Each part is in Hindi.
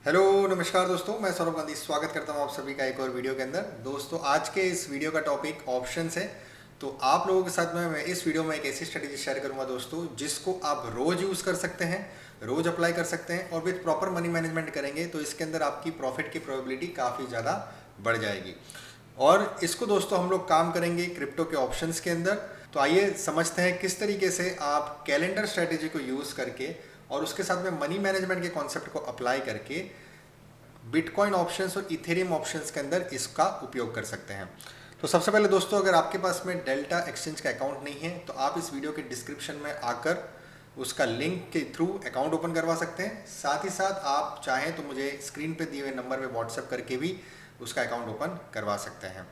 हेलो नमस्कार दोस्तों, मैं सौरभ गांधी स्वागत करता हूं आप सभी का एक और वीडियो के अंदर। दोस्तों आज के इस वीडियो का टॉपिक ऑप्शंस है। तो आप लोगों के साथ में मैं इस वीडियो में एक ऐसी स्ट्रेटेजी शेयर करूंगा दोस्तों, जिसको आप रोज यूज़ कर सकते हैं, रोज अप्लाई कर सकते हैं और विथ प्रॉपर मनी मैनेजमेंट करेंगे तो इसके अंदर आपकी प्रॉफिट की प्रोबेबिलिटी काफ़ी ज़्यादा बढ़ जाएगी। और इसको दोस्तों हम लोग काम करेंगे क्रिप्टो के ऑप्शंस के अंदर। तो आइए समझते हैं किस तरीके से आप कैलेंडर स्ट्रेटेजी को यूज़ करके और उसके साथ में मनी मैनेजमेंट के कॉन्सेप्ट को अप्लाई करके बिटकॉइन ऑप्शंस और इथेरियम ऑप्शंस के अंदर इसका उपयोग कर सकते हैं। तो सबसे पहले दोस्तों, अगर आपके पास में डेल्टा एक्सचेंज का अकाउंट नहीं है तो आप इस वीडियो के डिस्क्रिप्शन में आकर उसका लिंक के थ्रू अकाउंट ओपन करवा सकते हैं। साथ ही साथ आप चाहें तो मुझे स्क्रीन पे दिए हुए नंबर पे व्हाट्सएप करके भी उसका अकाउंट ओपन करवा सकते हैं।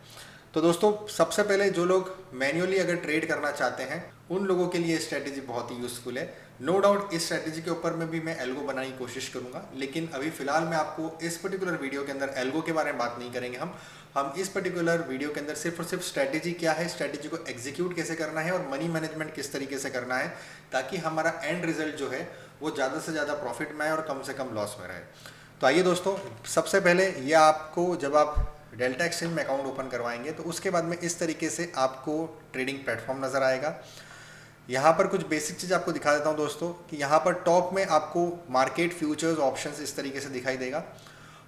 तो दोस्तों सबसे पहले जो लोग मैन्युअली अगर ट्रेड करना चाहते हैं उन लोगों के लिए स्ट्रेटेजी बहुत ही यूज़फुल है। नो डाउट इस स्ट्रेटेजी के ऊपर में भी मैं एल्गो बनाने की कोशिश करूंगा, लेकिन अभी फिलहाल मैं आपको इस पर्टिकुलर वीडियो के अंदर एल्गो के बारे में बात नहीं करेंगे। हम इस पर्टिकुलर वीडियो के अंदर सिर्फ और सिर्फ स्ट्रेटेजी क्या है, स्ट्रेटेजी को एग्जीक्यूट कैसे करना है और मनी मैनेजमेंट किस तरीके से करना है, ताकि हमारा एंड रिजल्ट जो है वो ज़्यादा से ज़्यादा प्रॉफिट में आए और कम से कम लॉस में रहे। तो आइए दोस्तों, सबसे पहले ये आपको जब आप डेल्टा एक्सचेंज में अकाउंट ओपन करवाएंगे तो उसके बाद में इस तरीके से आपको ट्रेडिंग प्लेटफॉर्म नज़र आएगा। यहाँ पर कुछ बेसिक चीज़ आपको दिखा देता हूँ दोस्तों कि यहाँ पर टॉप में आपको मार्केट फ्यूचर्स ऑप्शंस इस तरीके से दिखाई देगा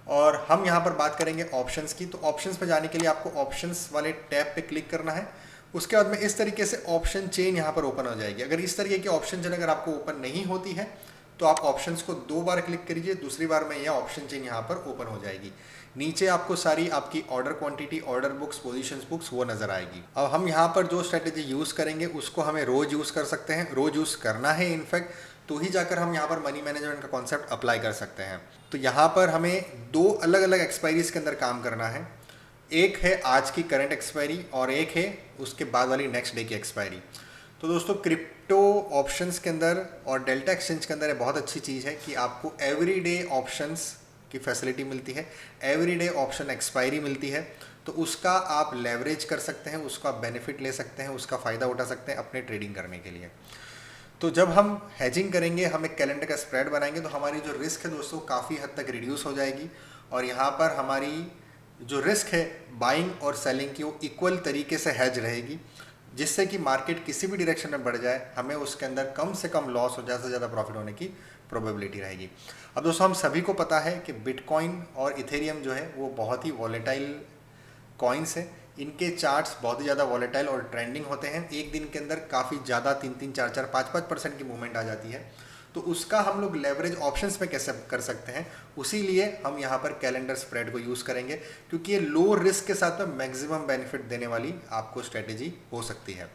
और हम यहाँ पर बात करेंगे ऑप्शंस की। तो ऑप्शंस पे जाने के लिए आपको ऑप्शंस वाले टैब पे क्लिक करना है। उसके बाद में इस तरीके से ऑप्शन चेन यहाँ पर ओपन हो जाएगी। अगर इस तरीके की ऑप्शन चेन अगर आपको ओपन नहीं होती है तो आप ऑप्शंस को 2 बार क्लिक करिए, दूसरी बार में यह ऑप्शन चेन यहाँ पर ओपन हो जाएगी। नीचे आपको सारी आपकी order quantity, order books, positions books वो नज़र आएगी। अब हम यहाँ पर जो स्ट्रेटेजी यूज़ करेंगे उसको हमें रोज़ यूज़ कर सकते हैं, रोज़ यूज़ करना है इनफैक्ट, तो ही जाकर हम यहाँ पर मनी मैनेजमेंट का कॉन्सेप्ट अप्लाई कर सकते हैं। तो यहाँ पर हमें 2 अलग अलग एक्सपायरीज के अंदर काम करना है। एक है आज की करंट एक्सपायरी और एक है उसके बाद वाली नेक्स्ट डे की एक्सपायरी। तो दोस्तों क्रिप्टो ऑप्शंस के अंदर और डेल्टा एक्सचेंज के अंदर एक बहुत अच्छी चीज़ है कि आपको एवरीडे ऑप्शंस की फैसिलिटी मिलती है, एवरीडे ऑप्शन एक्सपायरी मिलती है। तो उसका आप लेवरेज कर सकते हैं, उसका बेनिफिट ले सकते हैं, उसका फ़ायदा उठा सकते हैं अपने ट्रेडिंग करने के लिए। तो जब हम हेजिंग करेंगे, हम एक कैलेंडर का स्प्रेड बनाएंगे तो हमारी जो रिस्क है दोस्तों काफ़ी हद तक रिड्यूस हो जाएगी और यहाँ पर हमारी जो रिस्क है बाइंग और सेलिंग की वो इक्वल तरीके से हेज रहेगी, जिससे कि मार्केट किसी भी डायरेक्शन में बढ़ जाए हमें उसके अंदर कम से कम लॉस और ज़्यादा से ज़्यादा प्रॉफिट होने की प्रोबेबिलिटी रहेगी। अब दोस्तों हम सभी को पता है कि बिटकॉइन और इथेरियम जो है वो बहुत ही वॉलेटाइल कॉइन्स हैं। इनके चार्ट्स बहुत ही ज़्यादा वॉलेटाइल और ट्रेंडिंग होते हैं। एक दिन के अंदर काफ़ी ज़्यादा 3-3, 4-4, 5-5% की मूवमेंट आ जाती है। तो उसका हम लोग लेवरेज ऑप्शंस में कैसे कर सकते हैं, उसी लिए हम यहाँ पर कैलेंडर स्प्रेड को यूज़ करेंगे, क्योंकि ये लो रिस्क के साथ में मैक्सिमम बेनिफिट देने वाली आपको स्ट्रेटेजी हो सकती है।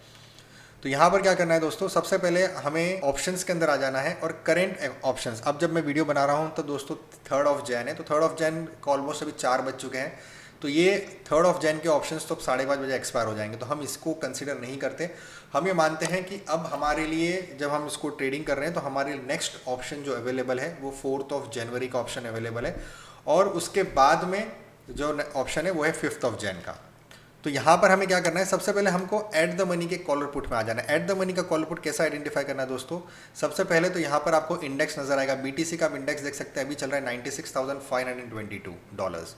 तो यहाँ पर क्या करना है दोस्तों, सबसे पहले हमें ऑप्शंस के अंदर आ जाना है और करेंट ऑप्शंस। अब जब मैं वीडियो बना रहा हूँ तो दोस्तों 3 जैन है, तो 3 जैन को ऑलमोस्ट अभी 4 बज चुके हैं। तो ये 3 जैन के ऑप्शंस तो 5:30 बजे एक्सपायर हो जाएंगे, तो हम इसको कंसीडर नहीं करते। हम ये मानते हैं कि अब हमारे लिए जब हम इसको ट्रेडिंग कर रहे हैं तो हमारे नेक्स्ट ऑप्शन जो अवेलेबल है वो 4 जनवरी का ऑप्शन अवेलेबल है और उसके बाद में जो ऑप्शन है वो है 5 जैन का। तो यहाँ पर हमें क्या करना है, सबसे पहले हमको एट द मनी के कॉलर पुट में आ जाना है। एट द मनी का कॉलर पुट कैसा आइडेंटिफाई करना है दोस्तों, सबसे पहले तो यहाँ पर आपको इंडेक्स नजर आएगा। बीटीसी का आप इंडेक्स देख सकते हैं, अभी चल रहा है $96,522।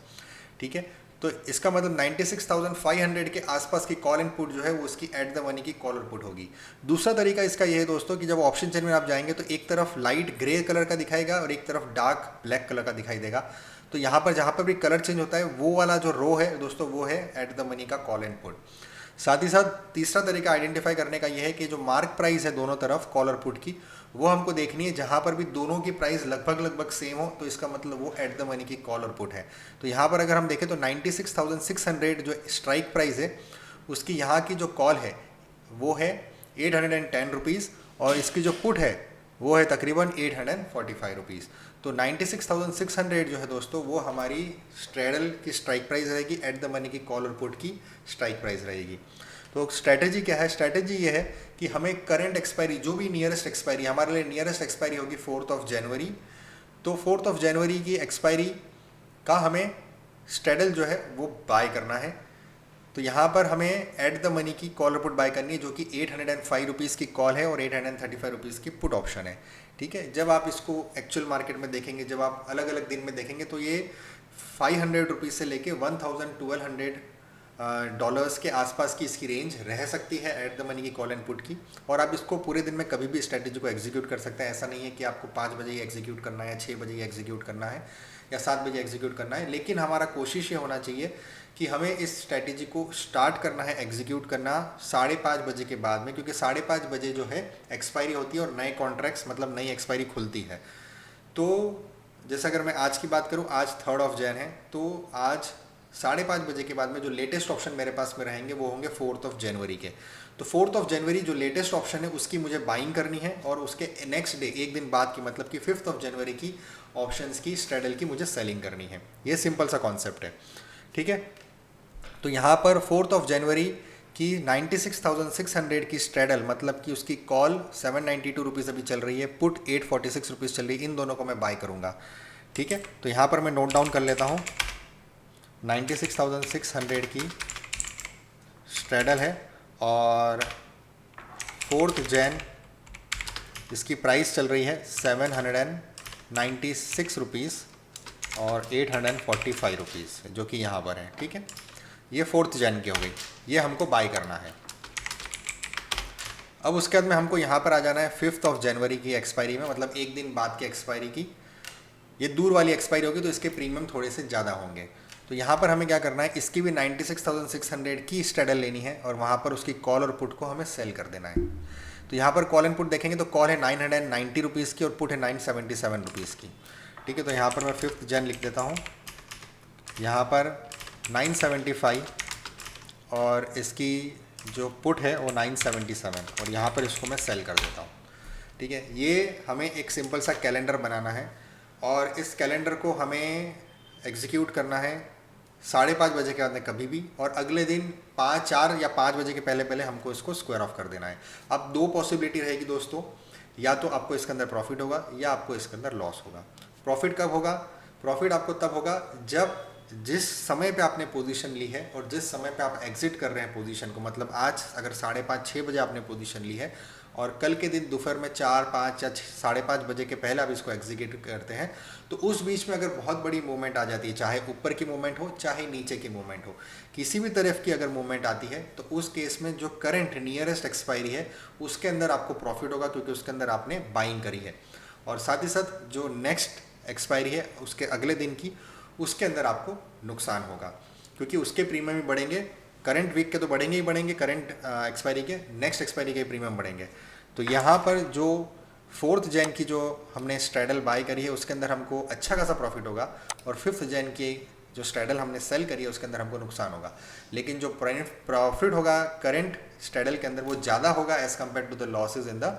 ठीक है, तो इसका मतलब 96,500 के आसपास की कॉल इनपुट जो है वो उसकी एट द मनी की कॉलर पुट होगी। दूसरा तरीका इसका ये है दोस्तों कि जब ऑप्शन चेन में आप जाएंगे तो एक तरफ लाइट ग्रे कलर का दिखाएगा और एक तरफ डार्क ब्लैक कलर का दिखाई देगा। तो यहाँ पर जहाँ पर भी कलर चेंज होता है वो वाला जो रो है दोस्तों वो है एट द मनी का कॉल इनपुट। साथ ही साथ तीसरा तरीका आइडेंटिफाई करने का यह है कि जो मार्क प्राइस है दोनों तरफ कॉलर पुट की वो हमको देखनी है। जहाँ पर भी दोनों की प्राइस लगभग सेम हो तो इसका मतलब वो एट द मनी की कॉलर पुट है। तो यहाँ पर अगर हम देखें तो 96,600 जो स्ट्राइक प्राइस है उसकी यहाँ की जो कॉल है वो है 810 रुपीज़ और इसकी जो पुट है वो है तकरीबन 845 रुपीज़। तो 96,600 जो है दोस्तों वो हमारी स्ट्रेडल की स्ट्राइक प्राइस रहेगी, एट द मनी की कॉल और पुट की स्ट्राइक प्राइस रहेगी। तो स्ट्रैटेजी क्या है, स्ट्रैटेजी ये है कि हमें करंट एक्सपायरी जो भी नियरेस्ट एक्सपायरी, हमारे लिए नियरेस्ट एक्सपायरी होगी 4 जनवरी। तो 4 जनवरी की एक्सपायरी का हमें स्ट्रेडल जो है वो बाय करना है। तो यहाँ पर हमें एट द मनी की कॉल पुट बाय करनी है, जो कि 805 रुपीज़ की कॉल है और 835 रुपीज़ की पुट ऑप्शन है। ठीक है, जब आप इसको एक्चुअल मार्केट में देखेंगे, जब आप अलग अलग दिन में देखेंगे, तो ये 500 रुपीज़ से लेके 1200 डॉलर्स के आसपास की इसकी रेंज रह सकती है एट द मनी की कॉल एंड पुट की। और आप इसको पूरे दिन में कभी भी स्ट्रैटेजी को एग्जीक्यूट कर सकते हैं। ऐसा नहीं है कि आपको 5 बजे ही एग्जीक्यूट करना है, या 6 बजे ही एग्जीक्यूट करना है, या 7 बजे एग्जीक्यूट करना है। लेकिन हमारा कोशिश ये होना चाहिए कि हमें इस स्ट्रैटेजी को स्टार्ट करना है, एग्जीक्यूट करना 5:30 बजे के बाद में, क्योंकि 5:30 बजे जो है एक्सपायरी होती है और नए कॉन्ट्रैक्ट्स मतलब नई एक्सपायरी खुलती है। तो जैसे अगर मैं आज की बात करूं, आज 3 जैन है, तो आज 5:30 बजे के बाद में जो लेटेस्ट ऑप्शन मेरे पास में रहेंगे वो होंगे 4 जनवरी के। तो 4 जनवरी जो लेटेस्ट ऑप्शन है उसकी मुझे बाइंग करनी है, और उसके नेक्स्ट डे एक दिन बाद की मतलब कि 5 जनवरी की ऑप्शंस की स्ट्रैडल की मुझे सेलिंग करनी है। ये सिंपल सा कॉन्सेप्ट है। ठीक है, तो यहाँ पर 4 जनवरी की 96,600 की स्ट्रैडल मतलब कि उसकी कॉल 792 रुपीज़ अभी चल रही है, पुट 846 रुपीज़ चल रही है, इन दोनों को मैं बाय करूँगा। ठीक है, तो यहाँ पर मैं नोट डाउन कर लेता हूँ। 96,600 की स्ट्रैडल है और 4 जैन इसकी प्राइस चल रही है 796 रुपीज़ और 845 रुपीज़, जो कि यहाँ पर है। ठीक है, ये 4 जैन की हो गई, ये हमको बाय करना है। अब उसके बाद में हमको यहाँ पर आ जाना है 5 जनवरी की एक्सपायरी में, मतलब एक दिन बाद की एक्सपायरी की। ये दूर वाली एक्सपायरी होगी तो इसके प्रीमियम थोड़े से ज़्यादा होंगे। तो यहाँ पर हमें क्या करना है, इसकी भी 96,600 की स्ट्रैडल लेनी है और वहाँ पर उसकी कॉल और पुट को हमें सेल कर देना है। तो यहाँ पर कॉल एंड पुट देखेंगे तो कॉल है 990 रुपीज़ की और पुट है 977 रुपीज़ की। ठीक है, तो यहाँ पर मैं 5 जन लिख देता हूँ, यहाँ पर 975 और इसकी जो पुट है वो 977, और यहाँ पर इसको मैं सेल कर देता हूँ। ठीक है, ये हमें एक सिंपल सा कैलेंडर बनाना है और इस कैलेंडर को हमें एग्जीक्यूट करना है 5:30 बजे के बाद में कभी भी, और अगले दिन 4 या 5 बजे के पहले पहले हमको इसको स्क्वायर ऑफ कर देना है। अब 2 पॉसिबिलिटी रहेगी दोस्तों, या तो आपको इसके अंदर प्रॉफिट होगा या आपको इसके अंदर लॉस होगा। प्रॉफिट कब होगा? प्रॉफिट आपको तब होगा जब जिस समय पे आपने पोजीशन ली है और जिस समय पे आप एग्जिट कर रहे हैं पोजीशन को, मतलब आज अगर 5:30-6 बजे आपने पोजीशन ली है और कल के दिन दोपहर में 4, 5 या 5:30 बजे के पहले आप इसको एग्जीक्यूट करते हैं, तो उस बीच में अगर बहुत बड़ी मूवमेंट आ जाती है, चाहे ऊपर की मूवमेंट हो चाहे नीचे की मूवमेंट हो, किसी भी तरफ की अगर मूवमेंट आती है, तो उस केस में जो करंट नियरेस्ट एक्सपायरी है उसके अंदर आपको प्रॉफिट होगा, क्योंकि उसके अंदर आपने बाइंग करी है। और साथ ही साथ जो नेक्स्ट एक्सपायरी है उसके अगले दिन की, उसके अंदर आपको नुकसान होगा, क्योंकि उसके प्रीमियम भी बढ़ेंगे। करंट वीक के तो बढ़ेंगे ही बढ़ेंगे, करंट एक्सपायरी के, नेक्स्ट एक्सपायरी के प्रीमियम बढ़ेंगे। तो यहाँ पर जो 4 जैन की जो हमने स्ट्रैडल बाय करी है उसके अंदर हमको अच्छा खासा प्रॉफिट होगा, और 5 जैन की जो स्ट्रैडल हमने सेल करी है उसके अंदर हमको नुकसान होगा। लेकिन जो प्रॉफिट होगा करंट स्ट्रैडल के अंदर वो ज़्यादा होगा as compare to the losses in the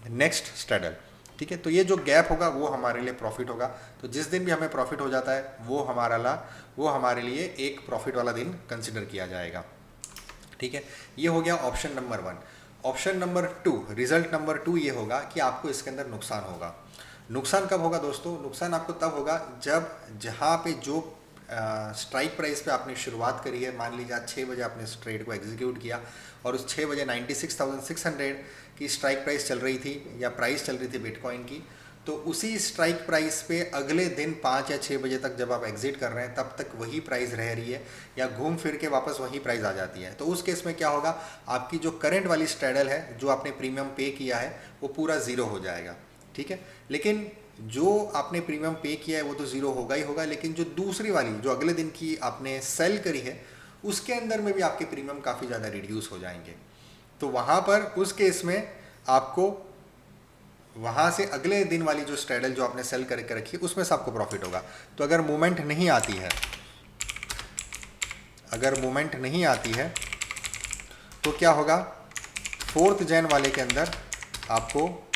next straddle. ठीक है, तो ये जो गैप होगा वो हमारे लिए प्रॉफिट होगा। तो जिस दिन भी हमें प्रॉफिट हो जाता है वो हमारे लिए एक प्रॉफिट वाला दिन कंसिडर किया जाएगा। ठीक है, ये हो गया option number 1। Option number 2, result number 2 ये होगा कि आपको इसके अंदर नुकसान होगा। नुकसान कब होगा दोस्तों? नुकसान आपको तब होगा जब जहाँ पे जो स्ट्राइक प्राइस पे आपने शुरुआत करी है, मान लीजिए आज 6 बजे आपने इस ट्रेड को एग्जीक्यूट किया और उस 6 बजे 96,600 की स्ट्राइक प्राइस चल रही थी या प्राइस चल रही थी बिटकॉइन की, तो उसी स्ट्राइक प्राइस पे अगले दिन 5 या 6 बजे तक जब आप एग्जिट कर रहे हैं तब तक वही प्राइस रह रही है या घूम फिर के वापस वही प्राइस आ जाती है। तो उस केस में क्या होगा, आपकी जो करंट वाली स्ट्रैडल है, जो आपने प्रीमियम पे किया है, वो पूरा ज़ीरो हो जाएगा। ठीक है, लेकिन जो आपने प्रीमियम पे किया है वो तो ज़ीरो होगा ही होगा, लेकिन जो दूसरी वाली जो अगले दिन की आपने सेल करी है उसके अंदर में भी आपके प्रीमियम काफ़ी ज़्यादा रिड्यूस हो जाएंगे। तो वहाँ पर उस केस में आपको वहाँ से अगले दिन वाली जो स्ट्रैडल जो आपने सेल करके रखी है उसमें से आपको प्रॉफिट होगा। तो अगर मूवमेंट नहीं आती है, तो क्या होगा, 4 जैन वाले के अंदर आपको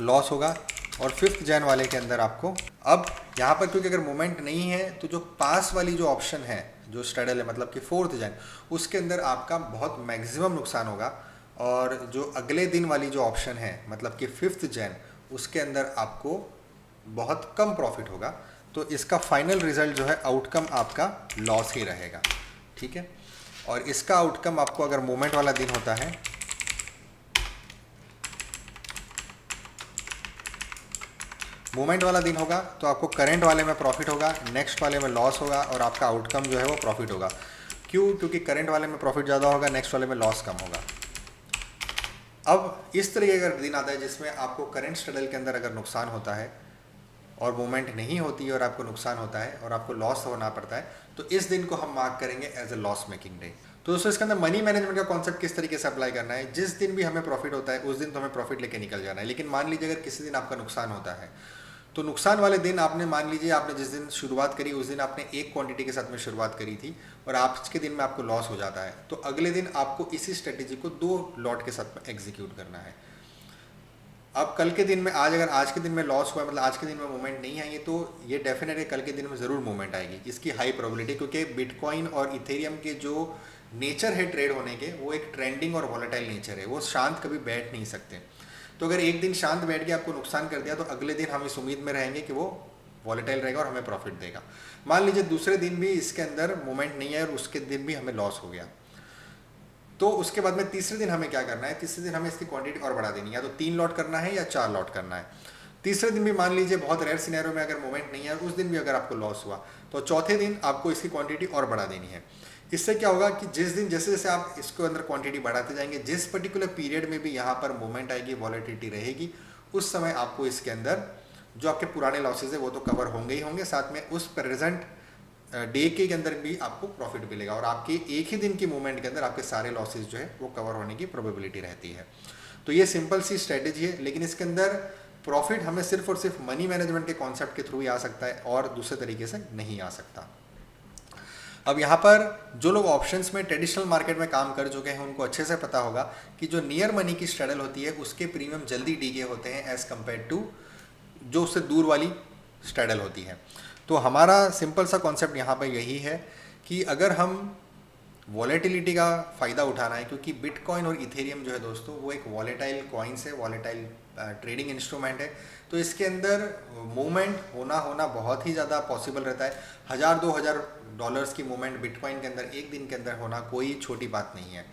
लॉस होगा और 5 जैन वाले के अंदर आपको, अब यहाँ पर क्योंकि अगर मूवमेंट नहीं है तो जो पास वाली जो ऑप्शन है, जो स्ट्रैडल है मतलब कि 4 जैन, उसके अंदर आपका बहुत मैक्सिमम नुकसान होगा, और जो अगले दिन वाली जो ऑप्शन है मतलब कि 5 जैन, उसके अंदर आपको बहुत कम प्रॉफिट होगा। तो इसका फाइनल रिजल्ट जो है, आउटकम आपका लॉस ही रहेगा। ठीक है। और इसका आउटकम आपको अगर मूवमेंट वाला दिन होता है, मूवमेंट वाला दिन होगा तो आपको करंट वाले में प्रॉफिट होगा, नेक्स्ट वाले में लॉस होगा और आपका आउटकम जो है वो प्रॉफिट होगा। क्यों? क्योंकि करंट वाले में प्रॉफिट ज़्यादा होगा, नेक्स्ट वाले में लॉस कम होगा। अब इस तरीके का दिन आता है जिसमें आपको करंट स्ट्रगल के अंदर अगर नुकसान होता है और मूवमेंट नहीं होती है और आपको नुकसान होता है और आपको लॉस होना पड़ता है, तो इस दिन को हम मार्क करेंगे as a loss making day. तो दोस्तों इसके अंदर मनी मैनेजमेंट का कॉन्सेप्ट किस तरीके से अप्लाई करना है, जिस दिन भी हमें प्रॉफिट होता है उस दिन तो हमें प्रॉफिट लेके निकल जाना है। लेकिन मान लीजिए अगर किसी दिन आपका नुकसान होता है, तो नुकसान वाले दिन आपने, मान लीजिए आपने जिस दिन शुरुआत करी उस दिन आपने एक क्वांटिटी के साथ में शुरुआत करी थी और आज के दिन में आपको लॉस हो जाता है, तो अगले दिन आपको इसी स्ट्रेटेजी को 2 लॉट के साथ में एग्जीक्यूट करना है। अब कल के दिन में अगर आज के दिन में लॉस हुआ, मतलब आज के दिन में मूवमेंट नहीं आई है, तो ये डेफिनेटली कल के दिन में ज़रूर मूवमेंट आएगी, इसकी हाई प्रोबेबिलिटी, क्योंकि बिटकॉइन और इथेरियम के जो नेचर है ट्रेड होने के, वो एक ट्रेंडिंग और वॉलेटाइल नेचर है, वो शांत कभी बैठ नहीं सकते। तो अगर एक दिन शांत बैठ के आपको नुकसान कर दिया तो अगले दिन हम इस उम्मीद में रहेंगे कि वो वॉलेटाइल रहेगा और हमें प्रॉफिट देगा। मान लीजिए दूसरे दिन भी इसके अंदर मूवमेंट नहीं है और उसके दिन भी हमें लॉस हो गया, तो उसके बाद में तीसरे दिन हमें क्या करना है, तीसरे दिन हमें इसकी क्वांटिटी और बढ़ा देनी है, या तो 3 लॉट करना है या 4 लॉट करना है। तीसरे दिन भी मान लीजिए बहुत रेयर सिनेरियो में अगर मूवमेंट नहीं है उस दिन भी अगर आपको लॉस हुआ, तो चौथे दिन आपको इसकी क्वांटिटी और बढ़ा देनी है। इससे क्या होगा कि जिस दिन जैसे जैसे आप इसको अंदर क्वांटिटी बढ़ाते जाएंगे, जिस पर्टिकुलर पीरियड में भी यहाँ पर मूवमेंट आएगी, वॉलेटिलिटी रहेगी, उस समय आपको इसके अंदर जो आपके पुराने लॉसेज है वो तो कवर होंगे ही होंगे, साथ में उस प्रेजेंट डे के अंदर भी आपको प्रॉफिट मिलेगा और आपके एक ही दिन की मूवमेंट के अंदर आपके सारे लॉसेज जो है वो कवर होने की प्रोबेबिलिटी रहती है। तो ये सिंपल सी स्ट्रेटेजी है, लेकिन इसके अंदर प्रॉफिट हमें सिर्फ और सिर्फ मनी मैनेजमेंट के कॉन्सेप्ट के थ्रू ही आ सकता है और दूसरे तरीके से नहीं आ सकता। अब यहाँ पर जो लोग ऑप्शंस में ट्रेडिशनल मार्केट में काम कर चुके हैं उनको अच्छे से पता होगा कि जो नियर मनी की स्ट्रैडल होती है उसके प्रीमियम जल्दी डीके होते हैं एज कम्पेयर टू जो उससे दूर वाली स्ट्रैडल होती है। तो हमारा सिंपल सा कॉन्सेप्ट यहाँ पर यही है कि अगर हम वॉलेटिलिटी का फ़ायदा उठाना है, क्योंकि बिटकॉइन और इथेरियम जो है दोस्तों वो एक वॉलेटाइल कॉइन्स है, वॉलेटाइल ट्रेडिंग इंस्ट्रूमेंट है, तो इसके अंदर मूवमेंट होना बहुत ही ज़्यादा पॉसिबल रहता है। $1000-2000 की मूवमेंट बिटकॉइन के अंदर एक दिन के अंदर होना कोई छोटी बात नहीं है।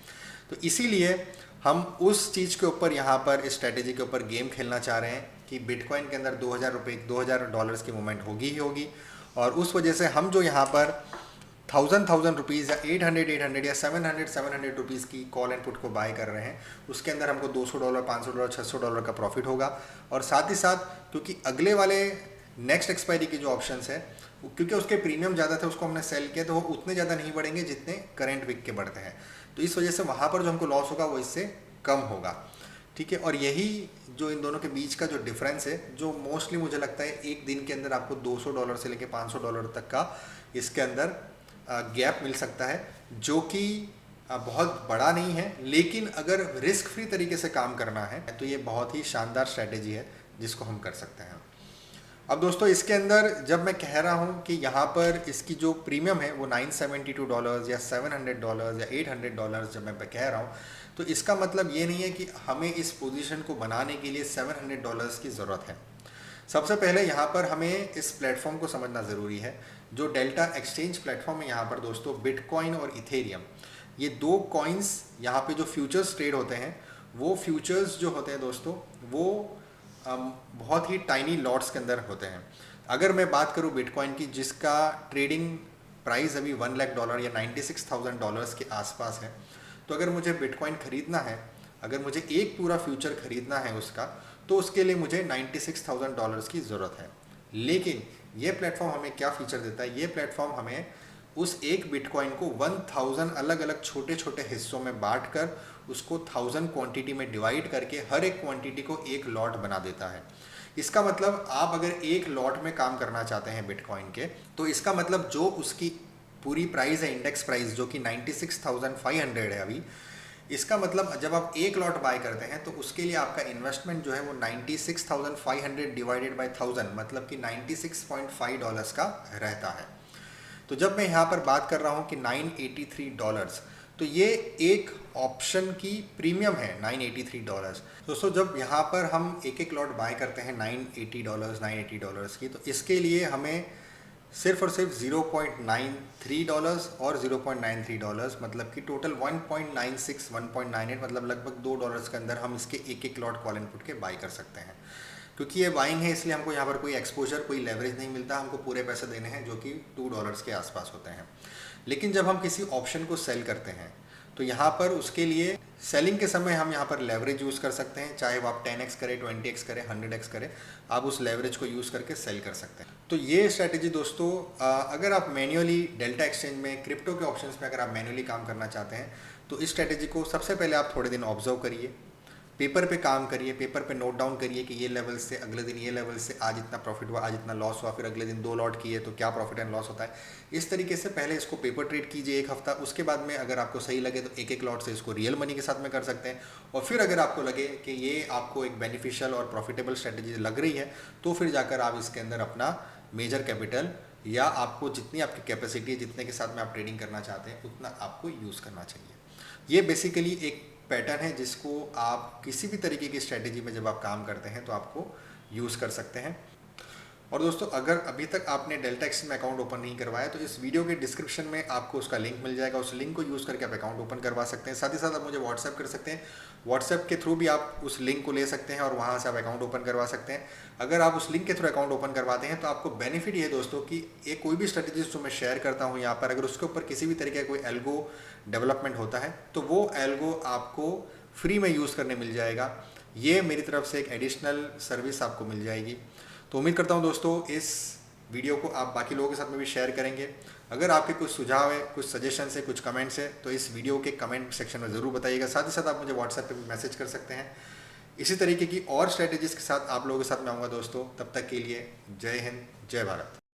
तो इसीलिए हम उस चीज़ के ऊपर यहाँ पर इस स्ट्रेटेजी के ऊपर गेम खेलना चाह रहे हैं कि बिटकॉइन के अंदर $2000 की मूवमेंट होगी ही होगी, और उस वजह से हम जो यहाँ पर 1000 रुपीज़ या 800 या 700 रुपीज़ की कॉल एंड पुट को बाय कर रहे हैं, उसके अंदर हमको $200, $500, $600 का प्रॉफिट होगा। और साथ ही साथ क्योंकि अगले वाले नेक्स्ट एक्सपायरी के जो ऑप्शंस है, क्योंकि उसके प्रीमियम ज़्यादा थे उसको हमने सेल किया, तो वो उतने ज़्यादा नहीं बढ़ेंगे जितने करंट वीक के बढ़ते हैं, तो इस वजह से वहाँ पर जो हमको लॉस होगा वो इससे कम होगा। ठीक है, और यही जो इन दोनों के बीच का जो डिफरेंस है, जो मोस्टली मुझे लगता है एक दिन के अंदर आपको $200 से लेकर $500 तक का इसके अंदर गैप मिल सकता है, जो कि बहुत बड़ा नहीं है, लेकिन अगर रिस्क फ्री तरीके से काम करना है तो ये बहुत ही शानदार स्ट्रैटेजी है जिसको हम कर सकते हैं। अब दोस्तों इसके अंदर जब मैं कह रहा हूँ कि यहाँ पर इसकी जो प्रीमियम है वो $972 या $700 या $800 जब मैं कह रहा हूँ, तो इसका मतलब ये नहीं है कि हमें इस पोजीशन को बनाने के लिए $700 की ज़रूरत है। सबसे पहले यहाँ पर हमें इस प्लेटफॉर्म को समझना ज़रूरी है। जो डेल्टा एक्सचेंज प्लेटफॉर्म है यहाँ पर दोस्तों, बिटकॉइन और इथेरियम, ये 2 कॉइन्स यहाँ पे जो फ्यूचर्स ट्रेड होते हैं, वो फ्यूचर्स जो होते हैं दोस्तों वो बहुत ही टाइनी लॉट्स के अंदर होते हैं। अगर मैं बात करूँ बिटकॉइन की, जिसका ट्रेडिंग प्राइस अभी $1 लाख या $96,000 के आसपास है, तो अगर मुझे बिटकॉइन खरीदना है, अगर मुझे एक पूरा फ्यूचर खरीदना है उसका, तो उसके लिए मुझे $96,000 की ज़रूरत है। लेकिन ये प्लेटफॉर्म हमें क्या फीचर देता है, ये प्लेटफॉर्म हमें उस एक बिटकॉइन को 1000 अलग अलग छोटे छोटे हिस्सों में बांट कर उसको 1000 क्वांटिटी में डिवाइड करके हर एक क्वांटिटी को एक लॉट बना देता है। इसका मतलब आप अगर एक लॉट में काम करना चाहते हैं बिटकॉइन के, तो इसका मतलब जो उसकी पूरी प्राइस है, इंडेक्स प्राइस जो कि 96,500 है अभी, इसका मतलब जब आप एक लॉट बाय करते हैं तो उसके लिए आपका इन्वेस्टमेंट जो है वो 96,500 डिवाइडेड बाय 1000 मतलब कि $96.5 का रहता है। तो जब मैं यहाँ पर बात कर रहा हूँ कि $983, तो ये एक ऑप्शन की प्रीमियम है $983। दोस्तों जब यहाँ पर हम एक एक लॉट बाय करते हैं $980 की, तो इसके लिए हमें सिर्फ और सिर्फ $0.93 और $0.93, मतलब कि टोटल 1.96 1.98, मतलब लगभग $2 के अंदर हम इसके एक एक लॉट कॉल एंड पुट के बाई कर सकते हैं। क्योंकि ये बाइंग है इसलिए हमको यहाँ पर कोई एक्सपोजर, कोई लेवरेज नहीं मिलता, हमको पूरे पैसे देने हैं जो कि $2 के आसपास होते हैं। लेकिन जब हम किसी ऑप्शन को सेल करते हैं तो यहाँ पर उसके लिए सेलिंग के समय हम यहाँ पर लेवरेज यूज़ कर सकते हैं, चाहे वो आप 10x करें, 20x करें, 100x करें, आप उस लेवरेज को यूज़ करके सेल कर सकते हैं। तो ये स्ट्रैटेजी दोस्तों, अगर आप मैन्युअली डेल्टा एक्सचेंज में, क्रिप्टो के ऑप्शंस में अगर आप मैन्युअली काम करना चाहते हैं तो इस स्ट्रैटेजी को सबसे पहले आप थोड़े दिन ऑब्जर्व करिए, पेपर पे काम करिए, पेपर पे नोट डाउन करिए कि ये लेवल से अगले दिन ये लेवल से आज इतना प्रॉफिट हुआ, आज इतना लॉस हुआ, फिर अगले दिन 2 लॉट किए तो क्या प्रॉफिट एंड लॉस होता है। इस तरीके से पहले इसको पेपर ट्रेड कीजिए एक हफ्ता, उसके बाद में अगर आपको सही लगे तो एक एक लॉट से इसको रियल मनी के साथ में कर सकते हैं। और फिर अगर आपको लगे कि ये आपको एक बेनिफिशियल और प्रॉफिटेबल स्ट्रैटेजी लग रही है तो फिर जाकर आप इसके अंदर अपना मेजर कैपिटल या आपको जितनी आपकी कैपेसिटी है, जितने के साथ में आप ट्रेडिंग करना चाहते हैं, उतना आपको यूज़ करना चाहिए। ये बेसिकली एक पैटर्न है जिसको आप किसी भी तरीके की स्ट्रैटेजी में जब आप काम करते हैं तो आपको यूज़ कर सकते हैं। और दोस्तों, अगर अभी तक आपने डेल्टा एक्सचेंज में अकाउंट ओपन नहीं करवाया तो इस वीडियो के डिस्क्रिप्शन में आपको उसका लिंक मिल जाएगा, उस लिंक को यूज़ करके आप अकाउंट ओपन करवा सकते हैं। साथ ही साथ आप मुझे व्हाट्सएप कर सकते हैं, व्हाट्सएप के थ्रू भी आप उस लिंक को ले सकते हैं और वहाँ से आप अकाउंट ओपन करवा सकते हैं। अगर आप उस लिंक के थ्रू अकाउंट ओपन करवाते हैं तो आपको बेनिफिट ये दोस्तों कि ये कोई भी स्ट्रेटेजीज जो मैं शेयर करता हूँ यहाँ पर, अगर उसके ऊपर किसी भी तरीके का कोई एल्गो डेवलपमेंट होता है तो वो एल्गो आपको फ्री में यूज़ करने मिल जाएगा। ये मेरी तरफ से एक एडिशनल सर्विस आपको मिल जाएगी। तो उम्मीद करता हूँ दोस्तों इस वीडियो को आप बाकी लोगों के साथ में भी शेयर करेंगे। अगर आपके कुछ सुझाव है, कुछ सजेशंस है, कुछ कमेंट्स है तो इस वीडियो के कमेंट सेक्शन में ज़रूर बताइएगा। साथ ही साथ आप मुझे व्हाट्सएप पे भी मैसेज कर सकते हैं। इसी तरीके की और स्ट्रेटेजीज़ के साथ आप लोगों के साथ मैं आऊँगा दोस्तों। तब तक के लिए जय हिंद, जय भारत।